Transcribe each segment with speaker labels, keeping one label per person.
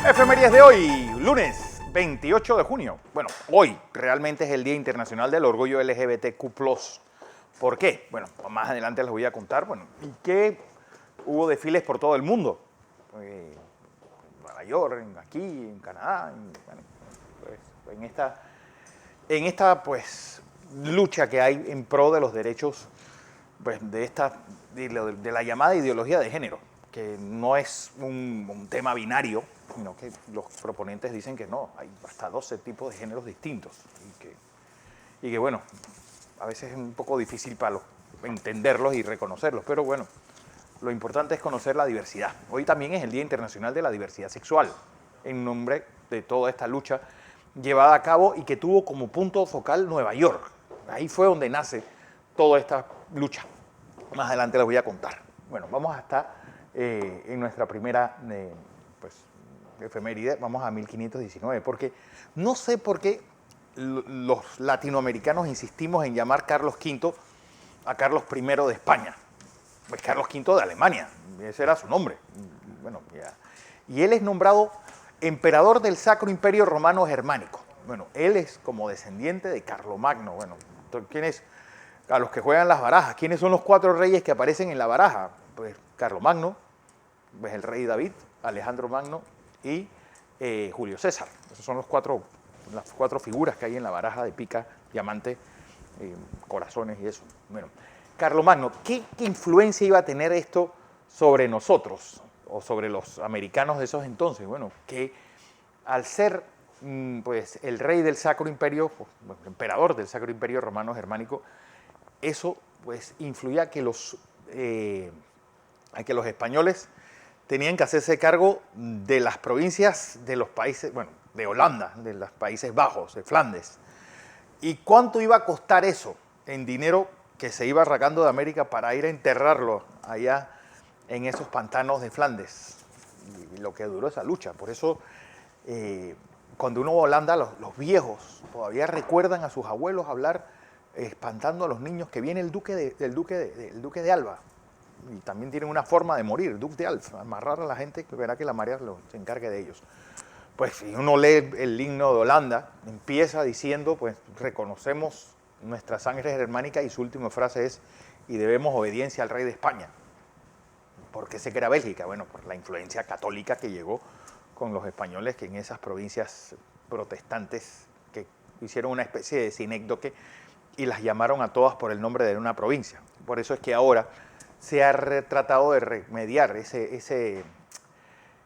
Speaker 1: Efemérides de hoy, lunes 28 de junio. Bueno, hoy realmente es el Día Internacional del Orgullo LGBTQ+. ¿Por qué? Bueno, más adelante les voy a contar. Bueno, y que hubo desfiles por todo el mundo. En Nueva York, aquí, en Canadá, bueno, pues, en esta pues, lucha que hay en pro de los derechos pues, de la llamada ideología de género, que no es un tema binario, sino que los proponentes dicen que no, hay hasta 12 tipos de géneros distintos y que bueno, a veces es un poco difícil para entenderlos y reconocerlos, pero bueno, lo importante es conocer la diversidad. Hoy también es el Día Internacional de la Diversidad Sexual, en nombre de toda esta lucha llevada a cabo y que tuvo como punto focal Nueva York. Ahí fue donde nace toda esta lucha. Más adelante les voy a contar. Bueno, vamos hasta en nuestra primera efeméride, vamos a 1519, porque no sé por qué los latinoamericanos insistimos en llamar Carlos V a Carlos I de España. Pues Carlos V de Alemania, ese era su nombre. Bueno, ya. Y él es nombrado emperador del Sacro Imperio Romano Germánico. Bueno, él es como descendiente de Carlomagno. Bueno, ¿quién es? A los que juegan las barajas. ¿Quiénes son los 4 reyes que aparecen en la baraja? Pues Carlomagno, pues el rey David, Alejandro Magno y Julio César. Esas son las 4 figuras que hay en la baraja de pica, diamante, corazones y eso. Bueno, Carlomagno, ¿qué influencia iba a tener esto sobre nosotros o sobre los americanos de esos entonces? Bueno, que al ser pues, el rey del Sacro Imperio, el emperador del Sacro Imperio Romano Germánico, eso pues influía a que los españoles tenían que hacerse cargo de las provincias de los países, bueno, de Holanda, de los Países Bajos, de Flandes. ¿Y cuánto iba a costar eso en dinero que se iba arrancando de América para ir a enterrarlo allá en esos pantanos de Flandes? Y lo que duró esa lucha. Por eso, cuando uno va a Holanda, los viejos todavía recuerdan a sus abuelos hablar espantando a los niños que viene el duque de Alba. Y también tienen una forma de morir, el duque de Alba, amarrar a la gente, que verá que la marea se encargue de ellos. Pues si uno lee el himno de Holanda, empieza diciendo, pues reconocemos nuestra sangre germánica y su última frase es, y debemos obediencia al rey de España. ¿Por qué se crea Bélgica? Bueno, por la influencia católica que llegó con los españoles, que en esas provincias protestantes que hicieron una especie de sinécdoque y las llamaron a todas por el nombre de una provincia. Por eso es que ahora se ha tratado de remediar ese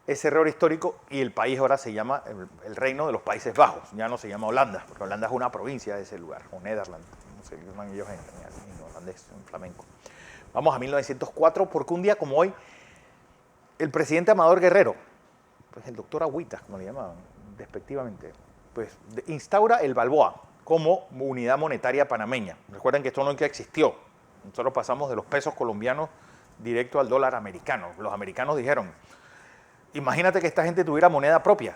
Speaker 1: error histórico y el país ahora se llama el Reino de los Países Bajos, ya no se llama Holanda, porque Holanda es una provincia de ese lugar, o Nederland, no sé, llaman ellos en holandés, en flamenco. Vamos a 1904, porque un día como hoy, el presidente Amador Guerrero, pues el doctor Agüitas, como le llamaban despectivamente, pues instaura el Balboa como unidad monetaria panameña. Recuerden que esto nunca existió. Nosotros pasamos de los pesos colombianos directo al dólar americano. Los americanos dijeron, imagínate que esta gente tuviera moneda propia,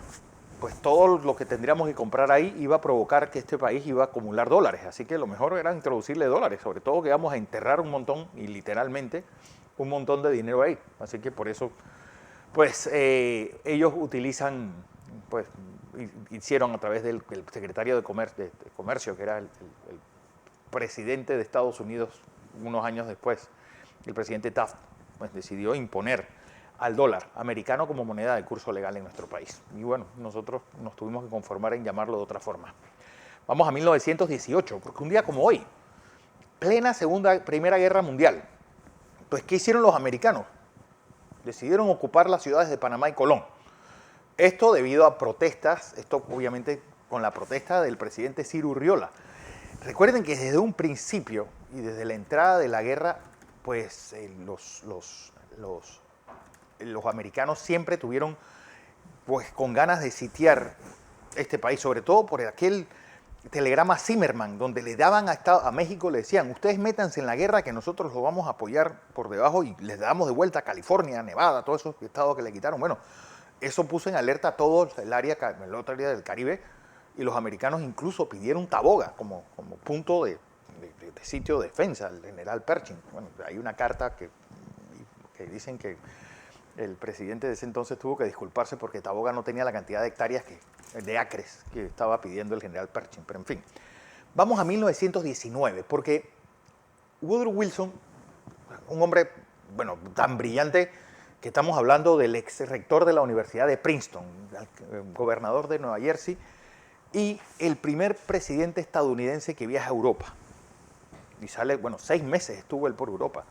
Speaker 1: pues todo lo que tendríamos que comprar ahí iba a provocar que este país iba a acumular dólares. Así que lo mejor era introducirle dólares, sobre todo que íbamos a enterrar un montón, y literalmente, un montón de dinero ahí. Así que por eso, pues ellos utilizan, pues hicieron a través del secretario de Comercio, que era el presidente de Estados Unidos unos años después, el presidente Taft, pues decidió imponer al dólar americano como moneda de curso legal en nuestro país. Y bueno, nosotros nos tuvimos que conformar en llamarlo de otra forma. Vamos a 1918, porque un día como hoy, plena Primera Guerra Mundial, pues ¿qué hicieron los americanos? Decidieron ocupar las ciudades de Panamá y Colón. Esto debido a protestas, esto obviamente con la protesta del presidente Ciro Urriola. Recuerden que desde un principio y desde la entrada de la guerra, pues los americanos siempre tuvieron pues con ganas de sitiar este país, sobre todo por aquel telegrama Zimmerman, donde le daban a México, le decían, ustedes métanse en la guerra que nosotros lo vamos a apoyar por debajo y les damos de vuelta a California, Nevada, todos esos estados que le quitaron. Bueno, eso puso en alerta a todo la otra área del Caribe, y los americanos incluso pidieron Taboga como punto de sitio de defensa al general Pershing. Bueno, hay una carta que dicen que el presidente de ese entonces tuvo que disculparse porque Taboga no tenía la cantidad de hectáreas, de acres que estaba pidiendo el general Pershing. Pero en fin, vamos a 1919, porque Woodrow Wilson, un hombre, bueno, tan brillante que estamos hablando del ex rector de la Universidad de Princeton, gobernador de Nueva Jersey, y el primer presidente estadounidense que viaja a Europa. Y sale, bueno, 6 meses estuvo él por Europa.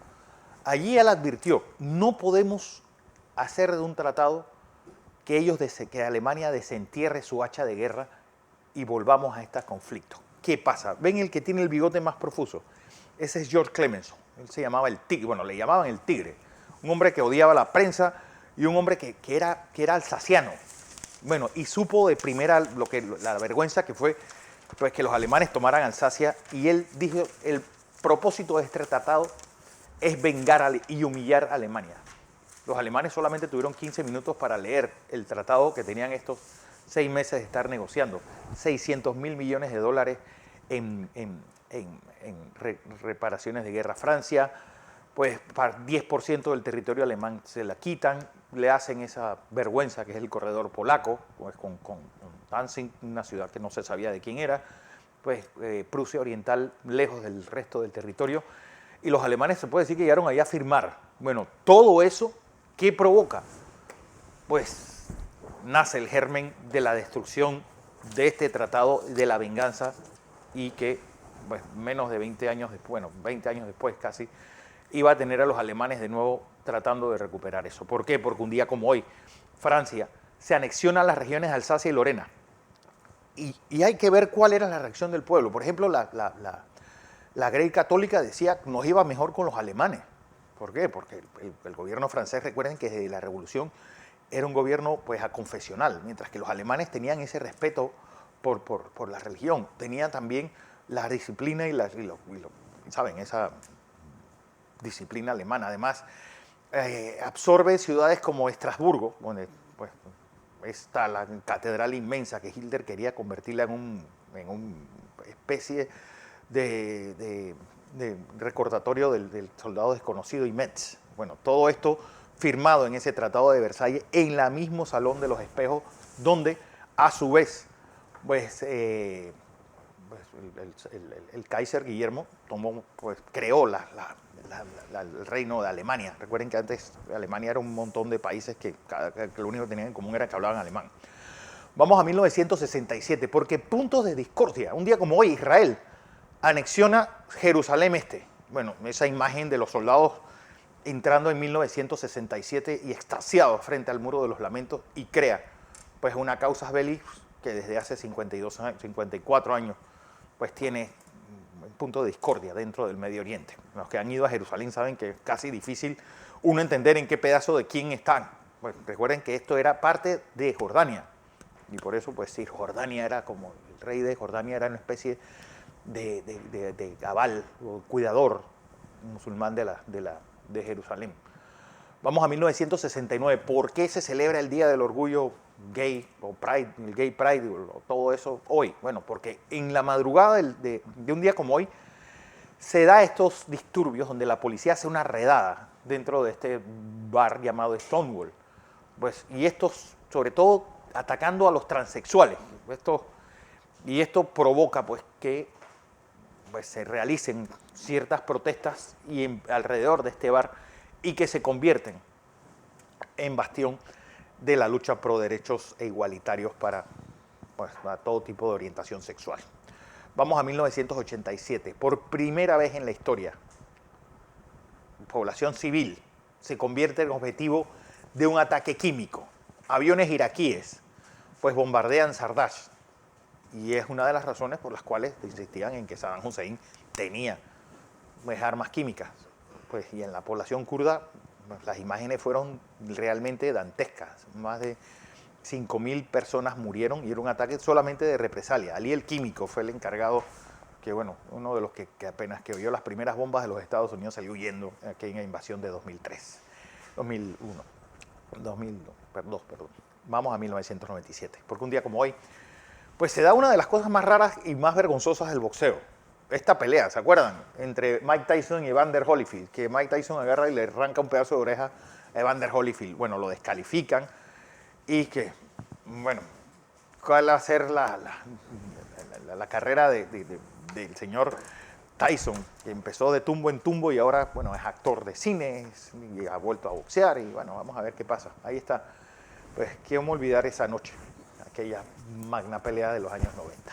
Speaker 1: Allí él advirtió, no podemos hacer de un tratado que Alemania desentierre su hacha de guerra y volvamos a este conflicto. ¿Qué pasa? ¿Ven el que tiene el bigote más profuso? Ese es George Clemenceau. Él se llamaba el Tigre, bueno, le llamaban el Tigre. Un hombre que odiaba la prensa y un hombre que era alsaciano. Bueno, y supo de primera la vergüenza que fue pues, que los alemanes tomaran Alsacia, y él dijo, el propósito de este tratado es vengar y humillar a Alemania. Los alemanes solamente tuvieron 15 minutos para leer el tratado que tenían estos 6 meses de estar negociando. 600.000 millones de dólares en reparaciones de guerra. Francia, pues para 10% del territorio alemán se la quitan, le hacen esa vergüenza que es el corredor polaco, pues con Danzig, una ciudad que no se sabía de quién era, pues Prusia Oriental lejos del resto del territorio, y los alemanes se puede decir que llegaron allá a firmar. Bueno, todo eso, ¿qué provoca? Pues nace el germen de la destrucción de este tratado, de la venganza, y que pues, menos de 20 años después, bueno, 20 años después casi, iba a tener a los alemanes de nuevo tratando de recuperar eso. ¿Por qué? Porque un día como hoy, Francia se anexiona a las regiones de Alsacia y Lorena. Y hay que ver cuál era la reacción del pueblo. Por ejemplo, la Grey Católica decía que nos iba mejor con los alemanes. ¿Por qué? Porque el gobierno francés, recuerden que desde la Revolución era un gobierno pues aconfesional, mientras que los alemanes tenían ese respeto por la religión, tenían también la disciplina ¿saben? Esa disciplina alemana. Además, absorbe ciudades como Estrasburgo, donde pues, está la catedral inmensa que Hitler quería convertirla en una especie de recordatorio del soldado desconocido, y Metz. Bueno, todo esto firmado en ese Tratado de Versalles en la mismo Salón de los Espejos, donde a su vez pues, el Kaiser Guillermo creó el reino de Alemania. Recuerden que antes Alemania era un montón de países que lo único que tenían en común era que hablaban alemán. Vamos a 1967, porque puntos de discordia. Un día como hoy, Israel anexiona Jerusalén Este. Bueno, esa imagen de los soldados entrando en 1967 y extasiados frente al Muro de los Lamentos, y crea pues una causa belli que desde hace 54 años pues tiene un punto de discordia dentro del Medio Oriente. Los que han ido a Jerusalén saben que es casi difícil uno entender en qué pedazo de quién están. Pues recuerden que esto era parte de Jordania, y por eso pues sí, Jordania era como, el rey de Jordania era una especie de gabal o cuidador musulmán de Jerusalén. Vamos a 1969. ¿Por qué se celebra el Día del Orgullo Gay o Pride, el Gay Pride o todo eso hoy? Bueno, porque en la madrugada de un día como hoy se da estos disturbios donde la policía hace una redada dentro de este bar llamado Stonewall. Pues, y estos, sobre todo, atacando a los transexuales. Y esto provoca pues, que pues, se realicen ciertas protestas alrededor de este bar, y que se convierten en bastión de la lucha pro derechos e igualitarios para todo tipo de orientación sexual. Vamos a 1987. Por primera vez en la historia, población civil se convierte en objetivo de un ataque químico. Aviones iraquíes pues bombardean Sardash, y es una de las razones por las cuales insistían en que Saddam Hussein tenía pues, armas químicas. Pues, y en la población kurda pues, las imágenes fueron realmente dantescas. Más de 5.000 personas murieron, y era un ataque solamente de represalia. Ali el Químico fue el encargado, que bueno, uno de los que apenas que oyó las primeras bombas de los Estados Unidos salió huyendo en aquella invasión de 2001. Perdón. Vamos a 1997, porque un día como hoy, pues se da una de las cosas más raras y más vergonzosas del boxeo. Esta pelea, ¿se acuerdan? Entre Mike Tyson y Evander Holyfield, que Mike Tyson agarra y le arranca un pedazo de oreja Evander Holyfield, bueno, lo descalifican y que, bueno, ¿cuál va a ser la carrera del señor Tyson, que empezó de tumbo en tumbo y ahora, bueno, es actor de cine y ha vuelto a boxear y, bueno, vamos a ver qué pasa. Ahí está. Pues, ¿cómo olvidar esa noche? Aquella magna pelea de los años 90.